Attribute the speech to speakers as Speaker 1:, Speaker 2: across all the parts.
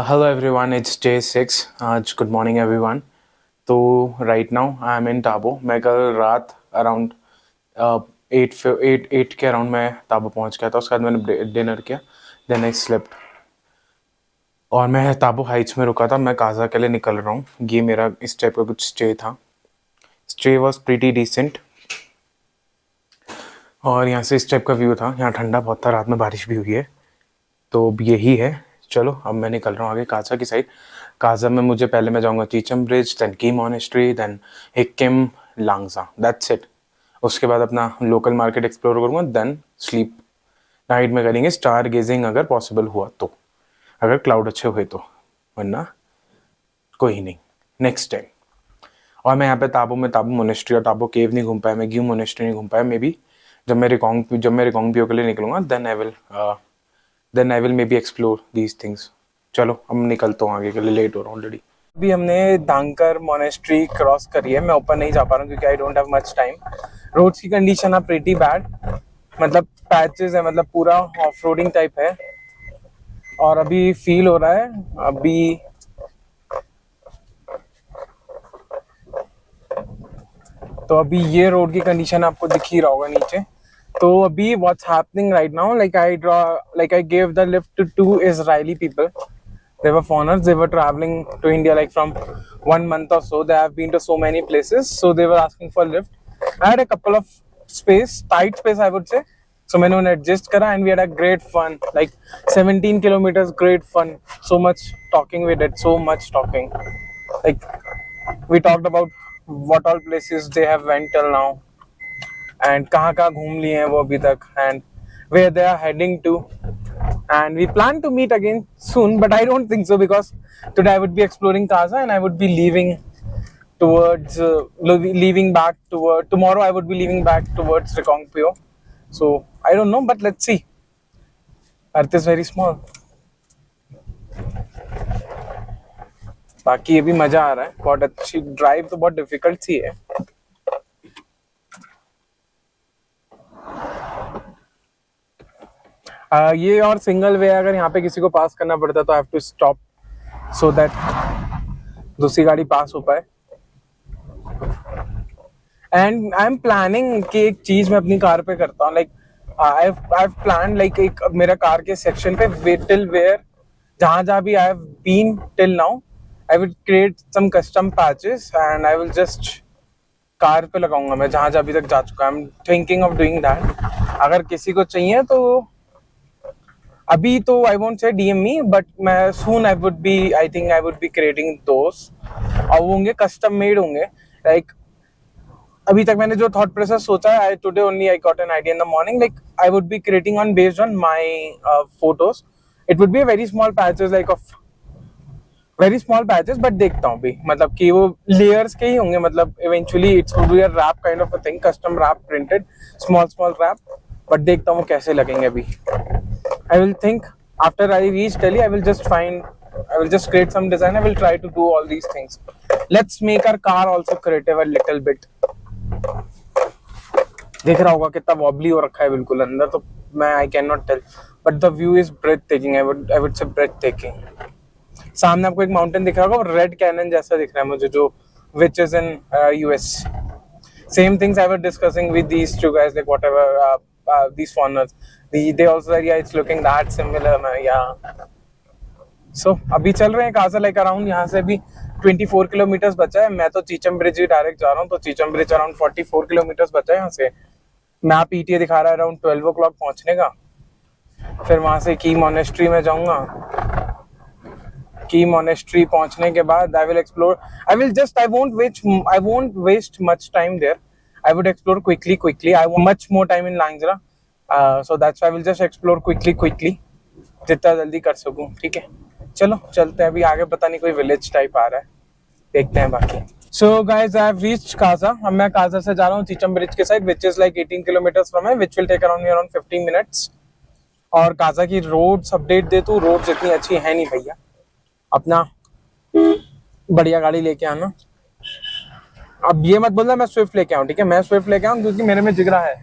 Speaker 1: Hello everyone, it's day 6. आज good morning everyone. तो right now I am इन ताबो. मैं कल रात अराउंड 8 के अराउंड मैं ताबो पहुंच गया था. उसके बाद मैंने डिनर किया. देन आई स्लेप्ट और मैं ताबो हाइट्स में रुका था. मैं काजा के लिए निकल रहा हूँ. ये मेरा इस टाइप का कुछ स्टे था. स्टे वॉज प्रीटी डिसेंट और यहाँ से इस टाइप का व्यू था. यहाँ ठंडा बहुत था. रात में बारिश भी हुई है. तो यही है. चलो अब मैं निकल रहा हूँ आगे काजा की साइड. काजा में मुझे पहले मैं जाऊँगा Chicham bridge, then Key monastery, then Hikkim, Langza. That's it. उसके बाद अपना लोकल मार्केट एक्सप्लोर करूँगा. Then sleep. नाइट में करेंगे स्टार गेजिंग अगर पॉसिबल हुआ तो, अगर क्लाउड अच्छे हुए तो, वरना कोई नहीं, नेक्स्ट टाइम. और मैं यहाँ पे ताबो मोनेस्ट्री और ताबो केव नहीं घूम पाया. मैं ग्यू मोनेस्ट्री नहीं घूम पाया. मे बी जब मैं रिकोंगपियो के लिए निकलूँगा then I will may be explore these things. चलो अब निकलता हूँ आगे के लिए. लेट हो रहा हूँ ऑलरेडी. अभी हमने दांकर मोनेस्ट्री क्रॉस करी है. मैं ऊपर नहीं जा पा रहा हूँ क्योंकि I don't have much time. Roads की कंडीशन है प्रीटी बैड. मतलब पैचेस है, मतलब पूरा ऑफ रोडिंग टाइप है. और अभी फील हो रहा है अभी तो अभी ये रोड की कंडीशन आपको दिख ही रहा होगा नीचे. तो अभी what's happening right now, like I gave the lift to 2 Israeli people. They were foreigners. They were traveling to India like from 1 month or so. They have been to so many places, so they were asking for lift. I had a couple of tight space I would say. So मैंने उन्हें adjust करा and we had a great fun. Like 17 kilometers, great fun. So much talking we did. So much talking. Like we talked about what all places they have went till now. And कहाँ कहाँ घूम लिए हैं वो अभी तक, and where they are heading to. And we plan to meet again soon, but I don't think so because today I would be exploring Kaza and I would be leaving back toward tomorrow. I would be leaving back towards Rekongpyo. So I don't know, but let's see. Earth is very small. बाकी ये भी मजा आ रहा है. बहुत अच्छी drive तो बहुत डिफिकल्ट सी है. ये और सिंगल वे अगर यहाँ पे किसी को पास करना पड़ता तो I have to stop so that दूसरी गाड़ी पास हो पाए. एंड आई एम प्लानिंग कि एक चीज मैं अपनी कार पे करता हूँ. Like I have plan like एक मेरा कार के सेक्शन पे टिल वेयर जहाँ भी I have been till now I will create some custom patches and I will just car पे लगाऊंगा मैं जहाँ अभी तक जा चुका. I am thinking of doing that. अगर किसी को चाहिए तो अभी तो I won't say DM me, but मैं soon I would be creating those. और वो होंगे कस्टम मेड होंगे. लाइक अभी तक मैंने जो थॉट प्रोसेस सोचा है, today only I got an idea in the morning. Like I would be creating on based on my photos. It would be a very small patches, like of very small patches. But देखता हूँ भी, मतलब कि वो layers के ही होंगे. मतलब eventually it's would be a wrap kind of a thing, custom wrap printed small wrap. But देखता हूँ कैसे लगेंगे अभी. I will think after I reach Delhi. I will just create some design. I will try to do all these things. Let's make our car also creative a little bit. देख रहा होगा कितना wobbly हो रखा है बिल्कुल अंदर. तो मैं I cannot tell, but the view is breathtaking. I would say breathtaking. सामने आपको एक माउंटेन दिख रहा होगा, रेड कैनन जैसा दिख रहा है मुझे, जो which is in US. Same things I was discussing with these two guys, like whatever these foreigners. They also said, yeah, it's looking that similar. Yeah. So अभी चल रहे हैं काजा लाइक अराउंड. यहाँ से अभी 24 किलोमीटर बचा है. मैं तो चीचम ब्रिज ही डायरेक्ट जा रहा हूँ. तो चीचम ब्रिज अराउंड 44 किलोमीटर बचा है यहाँ से. मैप ईटीए दिखा रहा है अराउंड 12 o'clock पहुँचने का. फिर वहाँ से की मॉनेस्ट्री में जाऊँगा. की मॉनेस्ट्री पहुँचने के बाद I will explore. I won't waste much time there. I would explore quickly. I want much more time in Langzra. So that's why I will just explore quickly जितना जल्दी कर सकूं. ठीक है, चलो चलते हैं. अभी आगे पता नहीं कोई विलेज टाइप आ रहा है, देखते हैं बाकी. So guys I have reached Kaza. अब मैं काजा से जा रहा हूँ चीचम ब्रिज के side, which is like 18 kilometres from है, which will take around 15 minutes. और काजा की रोड्स अपडेट दे तू. रोड्स इतनी अच्छी है नहीं भैया. अपना बढ़िया गाड़ी लेके आना. अब ये मत बोलना मैं स्विफ्ट लेके आऊँ. ठीक है, मैं स्विफ्ट लेके आऊँ क्योंकि मेरे में जिगरा है.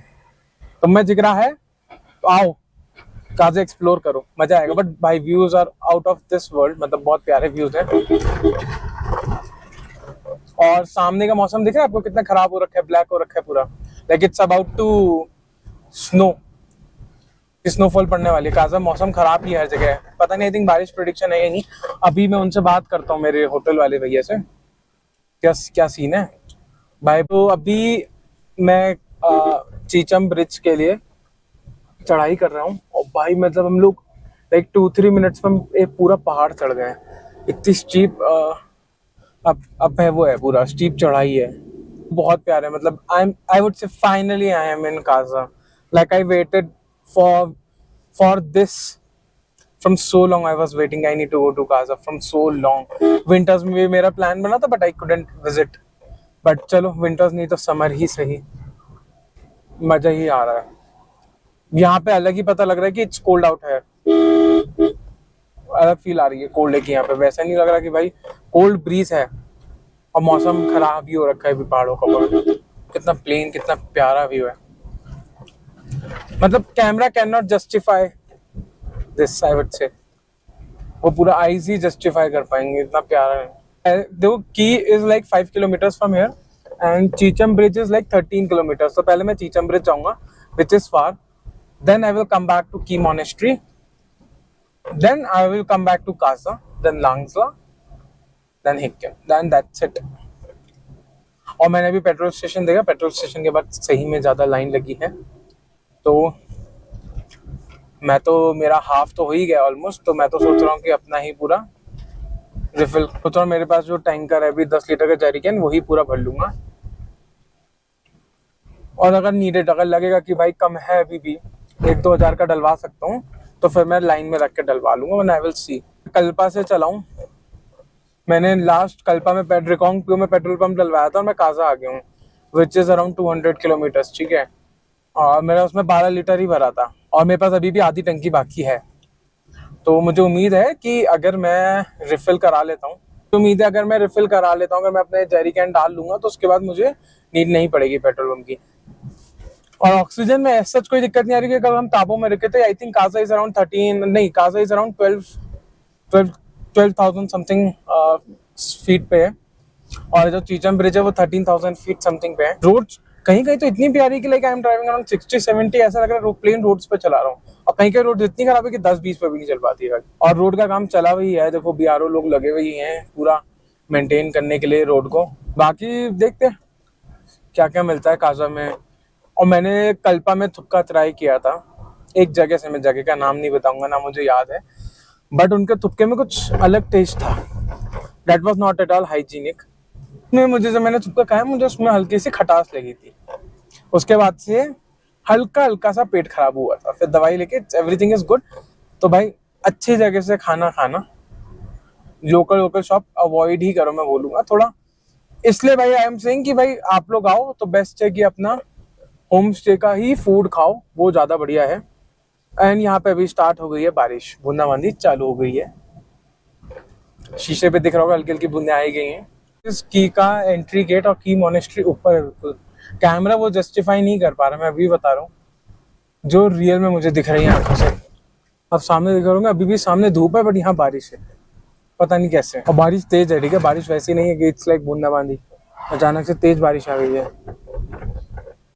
Speaker 1: तुम में जिगरा है तो आओ. काजा एक्सप्लोर करो, मजा आएगा। बट भाई views are out of this world, मतलब बहुत प्यारे व्यूज हैं। और सामने का मौसम दिख रहा है आपको कितना खराब हो रखा है, ब्लैक हो रखा है पूरा, like it's about to snow, snowfall पड़ने वाली है। काजा मौसम खराब ही हर जगह है, पता नहीं, आई थिंक बारिश प्रेडिक्शन है या नहीं। अभी मैं उनसे बात करता हूँ, मेरे होटल वाले भैया से, क्या सीन है भाई। तो अभी मैं चीचम ब्रिज के लिए चढ़ाई कर रहा हूँ, और भाई मतलब हम लोग लाइक 2-3 मिनट्स में एक पूरा पहाड़ चढ़ गए। इतनी स्टीप अब है, वो है पूरा स्टीप चढ़ाई है, बहुत प्यारा है। मतलब I would say finally I am in Kaza, like I waited for this from so long. I was waiting, I need to go to Kaza from so long. Winters में भी मेरा प्लान बना था, but I couldn't visit. But चलो, winters नहीं तो summer ही सही, मजा ही आ रहा है। यहाँ पे अलग ही पता लग रहा है कि इट्स कोल्ड आउट है, अलग फील आ रही है कोल्ड की यहाँ पे। वैसा नहीं लग रहा कि भाई कोल्ड ब्रीज है, और मौसम खराब भी हो रखा है अभी पहाड़ों का। कितना प्लेन, कितना प्यारा व्यू है, मतलब camera can not justify this, I would से। वो पूरा आईज ही जस्टिफाई कर पाएंगे, इतना प्यारा है। देखो, Key is like 5 kilometres from here and Chicham bridge is like 13 kilometres. तो पहले मैं चीचम ब्रिज जाऊंगा, which is far, then I will come back to Key monastery, then I will come back to Kaza, then Langsla, then Hikkim, then that's it। और मैंने अभी petrol station देखा, petrol station के बाद सही में ज़्यादा लाइन लगी है। तो मैं तो, मेरा हाफ तो हो ही गया ऑलमोस्ट, तो मैं तो सोच रहा हूँ कि अपना ही पूरा रिफिल, सोच रहा हूँ मेरे पास जो टैंकर है अभी 10 लीटर का जेरिकन, वही पूरा भर लूंगा। और अगर नीडेड, अगर लगेगा कि भाई कम है अभी भी, 1-2 हज़ार का डलवा सकता हूँ, तो फिर मैं लाइन में रख के डलवा लूंगा, वरना आई विल सी। कल्पा से चलाऊं, मैंने लास्ट कल्पा में रिकोंगपियो में पेट्रोल पंप डलवाया था, और मैं काजा आ गया हूँ, विच इज अराउंड 200 किलोमीटर्स, ठीक है। और मेरा उसमें 12 लीटर ही भरा था, और मेरे पास अभी भी आधी टंकी बाकी है। तो मुझे उम्मीद है कि अगर मैं रिफिल करा लेता हूँ, अगर मैं अपने जेरी कैन डाल लूंगा, तो उसके बाद मुझे नीड नहीं पड़ेगी पेट्रोल पंप की। और ऑक्सीजन में ऐसा कोई दिक्कत नहीं आ रही, कि अगर हम ताबों में रुके थे, I think Kaza is around 12,000 something feet पे है, और जो चीचम ब्रिज है वो 13,000 फीट समथिंग पे है। रोड कहीं कहीं तो इतनी प्यारी कि like I am driving around 60-70, ऐसा लग रहा है प्लेन रोड्स पे चला रहा हूँ। और कहीं कहीं रोड इतनी खराब है कि 10-20 पे भी नहीं चल पाती है। और रोड का काम चला हुई है, देखो BRO लोग लगे हुए हैं पूरा मेंटेन करने के लिए रोड को। बाकी देखते हैं क्या क्या मिलता है काजा में। और मैंने कल्पा में थुक्का ट्राई किया था एक जगह से, मैं जगह का नाम नहीं बताऊंगा ना, मुझे याद है, बट उनके थुक्के में कुछ अलग टेस्ट था, that was not at all hygienic. मुझे जब मैंने थुक्का खाया, मुझे उसमें हल्की सी खटास लगी थी, उसके बाद से हल्का हल्का सा पेट खराब हुआ था। फिर दवाई लेके एवरीथिंग इज गुड। तो भाई अच्छी जगह से खाना, लोकल शॉप अवॉइड ही करो, मैं बोलूंगा थोड़ा। इसलिए भाई आई एम सेइंग कि भाई आप लोग आओ तो बेस्ट है कि अपना होम स्टे का ही फूड खाओ, वो ज्यादा बढ़िया है। एंड यहाँ पे अभी स्टार्ट हो गई है बारिश, बूंदाबांदी चालू हो गई है, शीशे पे दिख रहा होगा हल्की हल्की बूंदे आई गई हैं। इस की का एंट्री गेट और की मॉनेस्ट्री ऊपर है बिल्कुल, कैमरा वो जस्टिफाई नहीं कर पा रहा, मैं अभी बता रहा हूँ जो रियल में मुझे दिख रही है आंखों से। अब सामने दिख रहा, अभी भी सामने धूप है, बट यहाँ बारिश है, पता नहीं कैसे। और बारिश तेज है, ठीक है, बारिश वैसी नहीं है कि इट्स लाइक बूंदाबांदी, अचानक से तेज बारिश आ गई है।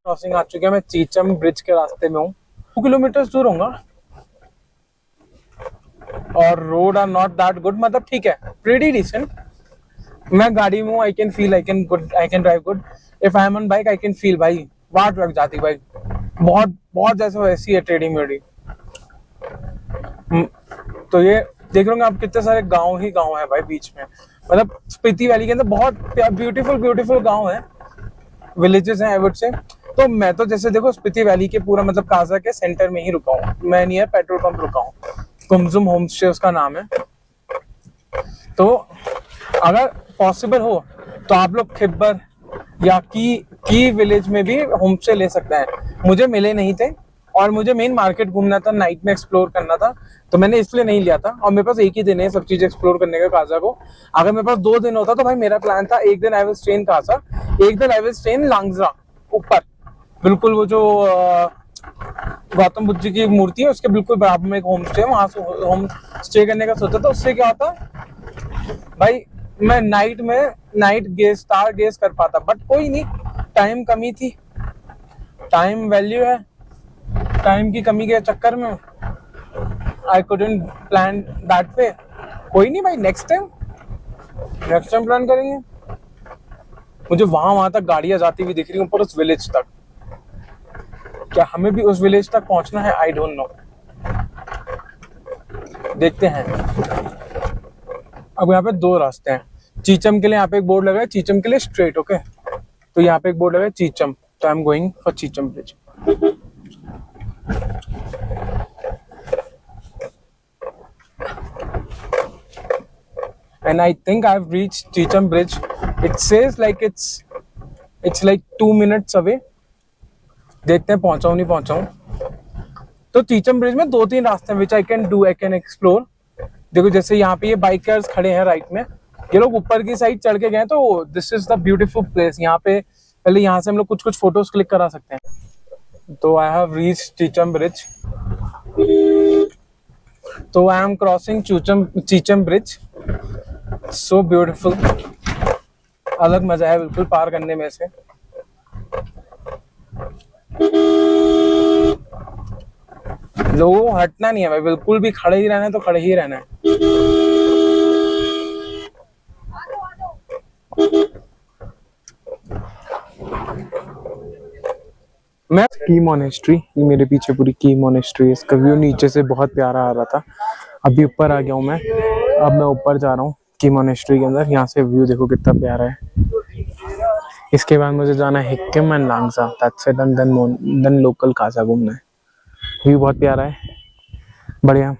Speaker 1: क्रॉसिंग आ चुके हैं, मैं चीचम ब्रिज के रास्ते में हूँ, 2 किलोमीटर दूर होगा, और road are not that good, मतलब ठीक है, प्रीटी डिसेंट। मैं गाड़ी में हूँ, I can drive good. If I am on bike I can feel भाई वाट लग जाती भाई, बहुत जैसे वैसी है टेढ़ी मेढ़ी। तो ये देख रहे होंगे आप, कितने सारे गांव है भाई बीच में, मतलब स्पीति वैली के अंदर बहुत ब्यूटीफुल गांव है, विलेजेस हैं आई वुड से। तो मैं तो जैसे देखो स्पीति वैली के पूरा मतलब काजा के सेंटर में ही रुका हूँ, मैं नियर पेट्रोल पंप रुका हूँ, कुमजुम होम स्टे उसका नाम है। तो अगर पॉसिबल हो तो आप लोग खिब्बर या की विलेज में भी होम स्टे ले सकते हैं। मुझे मिले नहीं थे, और मुझे मेन मार्केट घूमना था, नाइट में एक्सप्लोर करना था, तो मैंने इसलिए नहीं लिया था। और मेरे पास एक ही दिन है सब चीज एक्सप्लोर करने का काजा को। अगर मेरे पास 2 दिन होता तो भाई मेरा प्लान था, एक दिन I will stay in Kaza, एक दिन I will stay in Langza ऊपर, बिल्कुल वो जो गौतम बुद्ध जी की मूर्ति है, उसके बिल्कुल बराबर में एक होम स्टे है, वहां से होम स्टे करने का सोचा था। उससे क्या होता भाई, मैं नाइट गेस कर पाता, बट कोई नहीं, टाइम कमी थी, टाइम वैल्यू है, टाइम की कमी के चक्कर में I couldn't plan that way. कोई नहीं भाई, नेक्स्ट टाइम प्लान करेंगे। मुझे वहां तक गाड़ियां जाती हुई दिख रही ऊपर उस विलेज तक। क्या हमें भी उस विलेज तक पहुंचना है? आई डोंट नो, देखते हैं। अब यहाँ पे दो रास्ते हैं। चीचम के लिए यहाँ पे एक बोर्ड लगा है, चीचम के लिए स्ट्रेट, ओके। तो यहाँ पे एक बोर्ड लगा है चीचम, तो I am going for Chicham bridge. And I think I've reached Cheecham Bridge. It says like it's like 2 minutes away. देखते हैं पहुंचा हूं नहीं पहुंचा हूं। तो चीचम ब्रिज में 2-3 रास्ते हैं which I can explore। देखो जैसे यहाँ पे ये बाइकर्स खड़े हैं राइट में, ये लोग ऊपर की साइड चढ़ के गए, तो this is the beautiful place. यहाँ पे पहले यहाँ से हम लोग कुछ फोटोज क्लिक करा सकते हैं। तो I have reached Chicham bridge, तो I am crossing Chicham bridge. So beautiful, अलग मजा है बिल्कुल पार करने में से। लोगों को हटना नहीं है भाई, बिल्कुल भी खड़े ही रहना है, तो खड़े ही रहना है। मैं की मोनेस्ट्री, ये मेरे पीछे पूरी की मोनेस्ट्री है। इसका व्यू नीचे से बहुत प्यारा आ रहा था, अभी ऊपर आ गया हूँ मैं। अब मैं ऊपर जा रहा हूँ की मोनेस्ट्री के अंदर। यहाँ से व्यू देखो कितना प्यारा है। इसके बाद मुझे जाना है Hikkim and Langza, that's it, and then local Kaza घूमना है। व्यू बहुत प्यारा है, बढ़िया,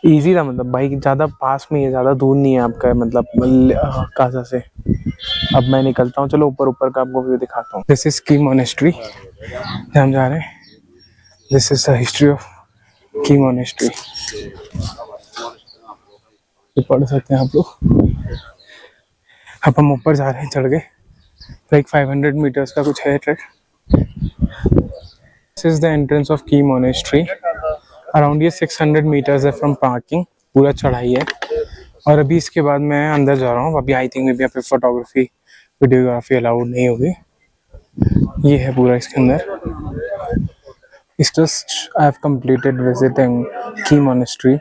Speaker 1: इजी था, मतलब भाई ज़्यादा पास में ही है, ज़्यादा दूर नहीं है आपका, मतलब काजा से। अब मैं निकलता हूँ, चलो ऊपर का आपको व्यू दिखाता हूँ। दिस इज की मोनेस्ट्री, हम जा रहे हैं। This is the history of की मोनेस्ट्री, पढ़ सकते हैं आप लोग। अब हम ऊपर जा रहे हैं चढ़ के, लाइक 500 मीटर्स का कुछ है track. This is the entrance of की मोनेस्ट्री। अराउंड ये 600 मीटर्स है फ्रॉम पार्किंग, पूरा चढ़ाई है। और अभी इसके बाद मैं अंदर जा रहा हूँ। अभी आई थिंक मे बी यहाँ पे फोटोग्राफी वीडियोग्राफी अलाउड नहीं होगी। ये है पूरा इसके अंदर। It's just I have completed visiting Key Monastery.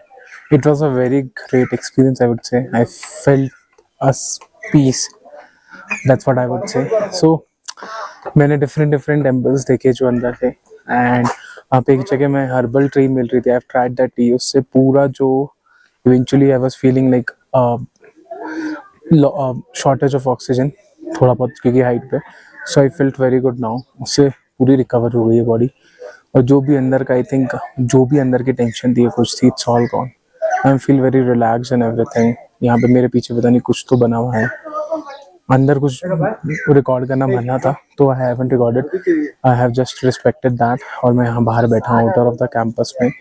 Speaker 1: It was a very great experience, I would say. I felt a peace. That's what I would say. So मैंने different temples देखे जो अंदर थे, and वहाँ पे एक जगह में herbal tea मिल रही थी। I've tried that tea. उससे पूरा जो eventually I was feeling like shortage of oxygen, थोड़ा बहुत क्योंकि हाइट पे। So I felt very good now. उससे पूरी रिकवर हो गई है बॉडी। और जो भी अंदर का, आई थिंक जो भी अंदर की टेंशन थी कुछ थी, it's all gone. I feel very relax and everything. यहाँ पे मेरे पीछे पता नहीं कुछ तो बना हुआ है, अंदर कुछ रिकॉर्ड करना बनना था, तो I haven't recorded, I have just respected that. और मैं यहाँ बाहर बैठा हूँ आउटर ऑफ द कैंपस में,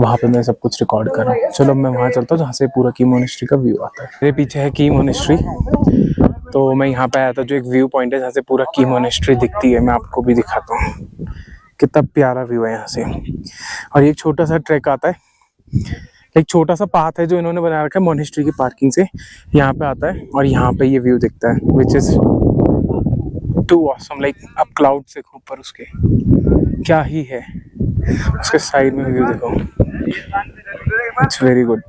Speaker 1: वहाँ पे मैं सब कुछ रिकॉर्ड कर रहा हूँ। चलो मैं वहाँ चलता हूँ जहाँ से पूरा की मोनेस्ट्री का व्यू आता है। मेरे पीछे है की मोनेस्ट्री, तो मैं यहाँ पे आया था, जो एक व्यू पॉइंट है जहाँ से पूरा की मोनेस्ट्री दिखती है। मैं आपको भी दिखाता हूँ, कितना प्यारा व्यू है यहाँ से। और एक छोटा सा ट्रैक आता है, एक छोटा सा पाथ है जो इन्होंने बना रखा है मोनेस्ट्री की पार्किंग से, यहाँ पे आता है और यहाँ पे ये व्यू दिखता है, which is too awesome. Like आप क्लाउड से ऊपर उसके क्या ही है, उसके साइड में व्यू देखो, इट्स वेरी गुड।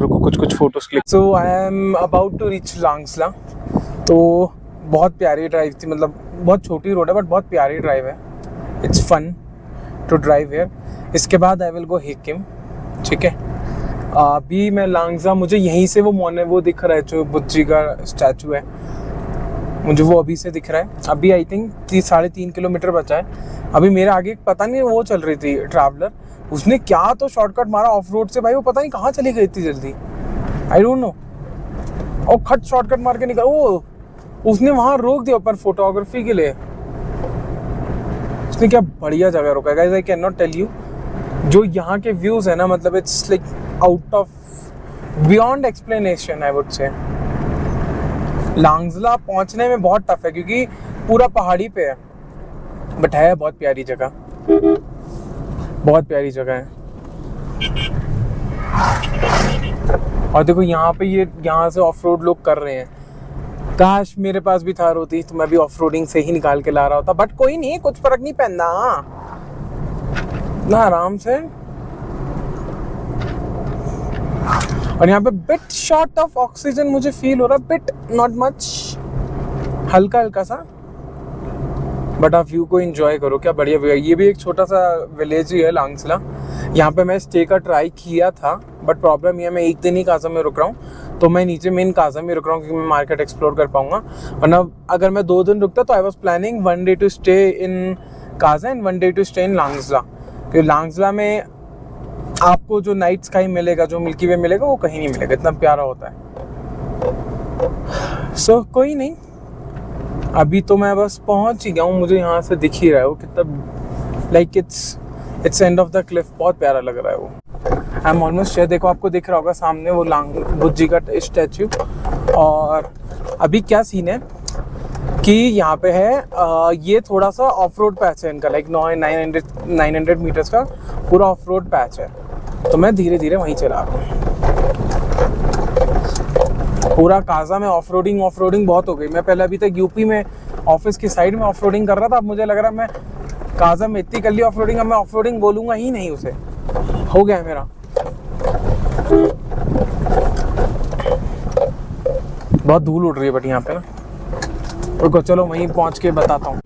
Speaker 1: रुको कुछ photos click. So I am about to reach Langza. तो बहुत प्यारी ड्राइव थी, मतलब बहुत छोटी रोड है बट बहुत प्यारी ड्राइव है। It's fun to drive here. इसके बाद आई विल गो हिक्किम, ठीक है। अभी मैं लांगसा, मुझे यहीं से वो दिख रहा है जो बुद्ध जी का स्टैचू है, मुझे वो अभी से दिख रहा है। अभी आई थिंक 3.5 किलोमीटर बचा है। अभी मेरे आगे पता नहीं वो चल रही थी ट्रैवलर, उसने क्या तो शॉर्टकट मारा ऑफ रोड से भाई, वो पता नहीं कहाँ चली गई इतनी जल्दी, आई डोंट नो। और खट शॉर्टकट मार के निकल, वो उसने वहां रोक दिया पर फोटोग्राफी के लिए। उसने क्या बढ़िया जगह रोका है guys, I can not tell you. जो यहाँ के व्यूज है ना, मतलब it's like out of beyond explanation I would say. Langza पहुंचने में बहुत टफ है क्योंकि पूरा पहाड़ी पे है, बट है बहुत प्यारी जगह, बहुत प्यारी जगह है। और देखो यहाँ पे ये यहाँ से ऑफ रोड लोग कर रहे हैं। काश मेरे पास भी थार होती तो मैं भी ऑफ रोडिंग से ही निकाल के ला रहा होता, बट कोई नहीं, कुछ फर्क नहीं पड़ना ना, आराम से। और यहाँ पे बिट शॉर्ट ऑफ ऑक्सीजन मुझे फील हो रहा है, बिट नॉट मच, हल्का हल्का सा, बट आप व्यू को एंजॉय करो। क्या बढ़िया व्यू है। ये भी एक छोटा सा विलेज ही है लांगसला। यहाँ पे मैं स्टे का ट्राई किया था, बट प्रॉब्लम ये है मैं एक दिन ही काजा में रुक रहा हूँ, तो मैं नीचे मेन काजा में रुक रहा हूँ क्योंकि मैं मार्केट एक्सप्लोर कर पाऊंगा। वरना अगर मैं 2 दिन रुकता तो I was planning 1 day to stay in Kaza and 1 day to stay in Langza, क्योंकि लांगसला में आपको जो नाइट स्काई मिलेगा, जो मिल्की वे मिलेगा, वो कहीं नहीं मिलेगा, इतना प्यारा होता है। सो कोई नहीं, अभी तो मैं बस पहुंच ही गया हूँ, मुझे यहाँ से दिख ही रहा है वो कितना, like it's end of the Cliff, बहुत प्यारा लग रहा है वो। आई एम ऑलमोस्ट शेयर, देखो आपको दिख रहा होगा सामने वो बुद्ध जी का स्टैचू। और अभी क्या सीन है कि यहाँ पे है ये थोड़ा सा ऑफ रोड पैच है इनका, लाइक 900 मीटर्स का पूरा ऑफ रोड पैच है, तो मैं धीरे धीरे वहीं चला रहा हूँ। पूरा काजा में ऑफ रोडिंग बहुत हो गई। मैं पहले अभी तक यूपी में ऑफिस की साइड में ऑफ रोडिंग कर रहा था, अब मुझे लग रहा है मैं काजा में इतनी कर ली ऑफ रोडिंग, अब मैं ऑफ रोडिंग बोलूँगा ही नहीं उसे, हो गया है मेरा। बहुत धूल उड़ रही है बट यहाँ पे ना, रुको चलो वहीं पहुँच के बताता हूँ।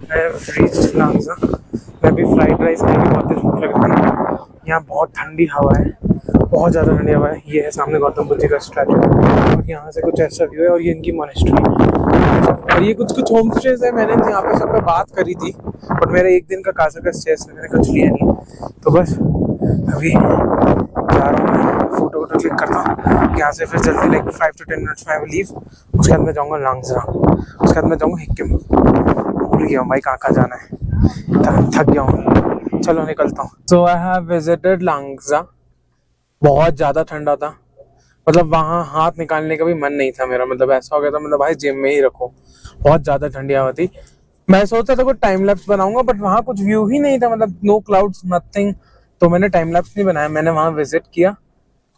Speaker 1: मैं भी फ्राइड राइस खाने की बहुत दिल भूख लग रही है। यहाँ बहुत ठंडी हवा है, बहुत ज़्यादा ठंडी हवा है। ये है सामने गौतम बुद्ध जी का स्टैचू, और यहाँ से कुछ ऐसा व्यू है, और ये इनकी मोनेस्ट्री, और ये कुछ होम स्टेज है। मैंने यहाँ पे सब पे बात करी थी, बट मेरा एक दिन का काजा का स्टे है, मैंने कुछ लिया नहीं, तो बस अभी जा रहा हूँ, फोटो क्लिक करता हूँ यहाँ से, फिर जल्दी लाइक 5 to 10 मिनट्स में आई विल लीव। उसके बाद मैं जाऊँगा लांगसला, उसके बाद मैं जाऊँगा हिक्किम। भूल गया हूँ भाई कहाँ जाना है, थक गया हूँ, चलो निकलता हूँ। सो आई हैव विजिटेड लांगसला। बहुत ज़्यादा ठंडा था, मतलब वहाँ हाथ निकालने का भी मन नहीं था मेरा, मतलब ऐसा हो गया था, मतलब भाई जिम में ही रखो, बहुत ज़्यादा ठंडी हवा थी। मैं सोचा था कोई टाइम लैप्स बनाऊंगा, बट वहाँ कुछ व्यू ही नहीं था, मतलब नो क्लाउड्स नथिंग, तो मैंने टाइम लैप्स नहीं बनाया। मैंने वहाँ विजिट किया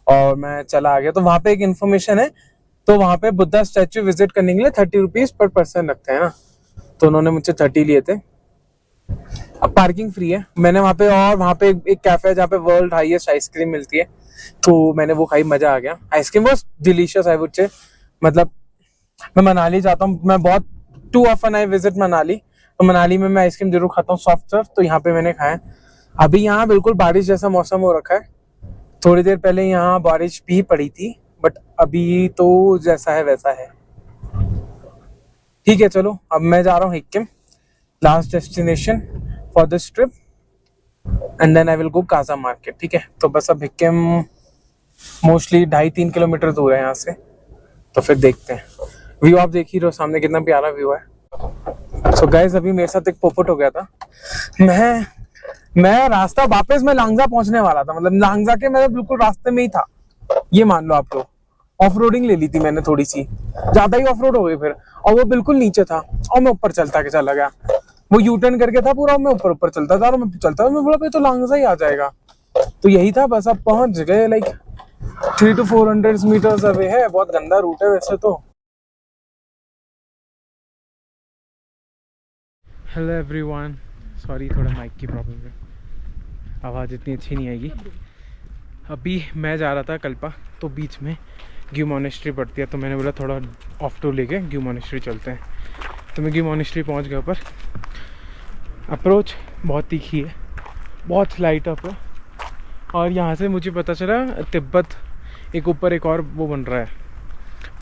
Speaker 1: और मैं चला आ गया। तो वहाँ पे एक इन्फॉर्मेशन है, तो वहाँ पे बुद्धा स्टैचू विजिट करने के लिए 30 रुपीज पर पर्सन लगते हैं ना, तो उन्होंने मुझसे 30 लिए थे। अब पार्किंग फ्री है मैंने वहाँ पे, और वहाँ पे एक कैफे है जहाँ पे वर्ल्ड हाईएस्ट आइसक्रीम मिलती है, तो मैंने वो खाई, मजा आ गया। Ice cream was delicious I would say. मतलब मैं मनाली जाता हूँ, मैं बहुत too often I visit Manali, तो मनाली में मैं आइसक्रीम जरूर खाता हूँ सॉफ्ट सर्व, तो यहाँ पे मैंने खाया। अभी यहाँ बिल्कुल बारिश जैसा मौसम हो रखा है, थोड़ी देर पहले यहाँ बारिश भी पड़ी थी, बट अभी तो जैसा है वैसा है। ठीक है चलो, अब मैं जा रहा हूँ Hikkim, last destination for this trip, and then I will go Kaza market. ठीक है, तो बस अब हिक्किम मोस्टली 2.5-3 किलोमीटर दूर है यहाँ से, तो फिर देखते हैं। व्यू आप देख ही रहो सामने, कितना प्यारा व्यू है। सो गाइस, अभी मेरे साथ एक पोपट हो गया था। मैं रास्ता वापस मैं लांगजा पहुंचने वाला था, मतलब लांगजा के मैं बिल्कुल रास्ते में ही था, ये मान लो आप लोग। ऑफ रोडिंग ले ली थी मैंने थोड़ी सी, ज्यादा ही ऑफ रोड हो गई फिर, और वो बिल्कुल नीचे था और मैं ऊपर चलता के चला गया। वो यू टर्न करके था पूरा, मैं ऊपर चलता था, और मैं चलता था, मैं बोला भाई तो लांगजा ही आ जाएगा, तो यही था बस। अब पहुंच गए, लाइक 300 to 400 मीटर्स अवे है। बहुत गंदा रूट है वैसे तो। हेलो एवरीवन, सॉरी थोड़ा माइक की प्रॉब्लम है, आवाज़ इतनी अच्छी नहीं आएगी। अभी मैं जा रहा था कल्पा, तो बीच में ग्यू मोनेस्ट्री पड़ती है, तो मैंने बोला थोड़ा ऑफ टू लेके ग्यू मोनेस्ट्री चलते हैं। तो मैं ग्यू मोनेस्ट्री पहुंच गया ऊपर। अप्रोच बहुत तीखी है, बहुत स्लाइट अप है, और यहाँ से मुझे पता चला तिब्बत एक ऊपर एक और वो बन रहा है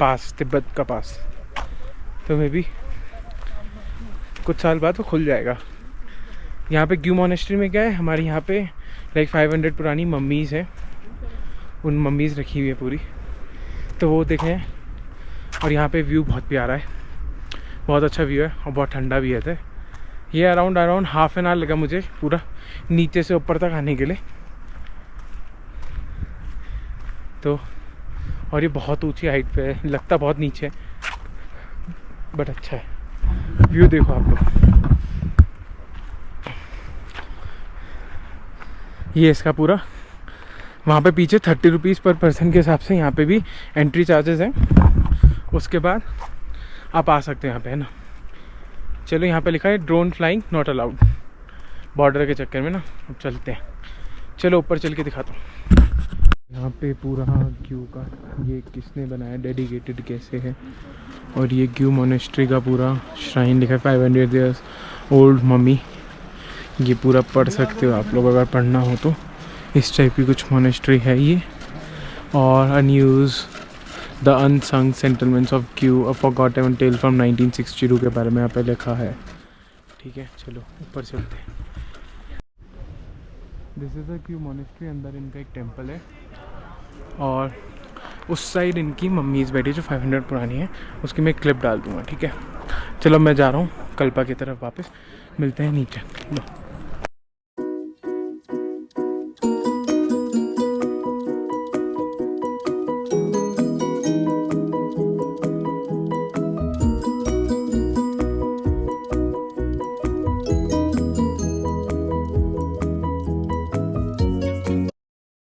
Speaker 1: पास, तिब्बत का पास, तो मे भी कुछ साल बाद वो खुल जाएगा। यहाँ पे ग्यू मोनेस्ट्री में क्या है, हमारे यहाँ पे लाइक 500 पुरानी मम्मीज़ हैं, उन मम्मीज़ रखी हुई है पूरी, तो वो देखें। और यहाँ पे व्यू बहुत प्यारा है, बहुत अच्छा व्यू है, और बहुत ठंडा भी है। तो ये अराउंड हाफ एन आवर लगा मुझे पूरा नीचे से ऊपर तक आने के लिए। तो और ये बहुत ऊंची हाइट पे है, लगता बहुत नीचे, बट अच्छा है। व्यू देखो आप लोग, ये इसका पूरा, वहाँ पे पीछे 30 रुपीज़ पर पर्सन के हिसाब से यहाँ पे भी एंट्री चार्जेस हैं। उसके बाद आप आ सकते हैं यहाँ पे, है ना। चलो यहाँ पे लिखा है drone flying not allowed, border के चक्कर में ना। अब चलते हैं, चलो ऊपर चल के दिखाता हूँ। यहाँ पे पूरा ग्यू का ये किसने बनाया, डेडिकेटेड कैसे है। और ये ग्यू मोनेस्ट्री का पूरा श्राइन लिखा है, 500 ईयर्स ओल्ड मम्मी। ये पूरा पढ़ सकते हो आप लोग अगर पढ़ना हो तो। इस टाइप की कुछ मोनेस्ट्री है ये। और अनयूज the unsung settlements of Gue, a forgotten tale from 1962 के बारे में यहाँ पे लिखा है। ठीक है, चलो ऊपर चलते हैं। This is a Gue monastery, अंदर इनका एक टेम्पल है। और उस साइड इनकी मम्मीज़ बैठी जो 500 पुरानी है, उसकी मैं क्लिप डाल दूँगा। ठीक है, चलो मैं जा रहा हूँ कल्पा की तरफ वापस, मिलते हैं नीचे। लो।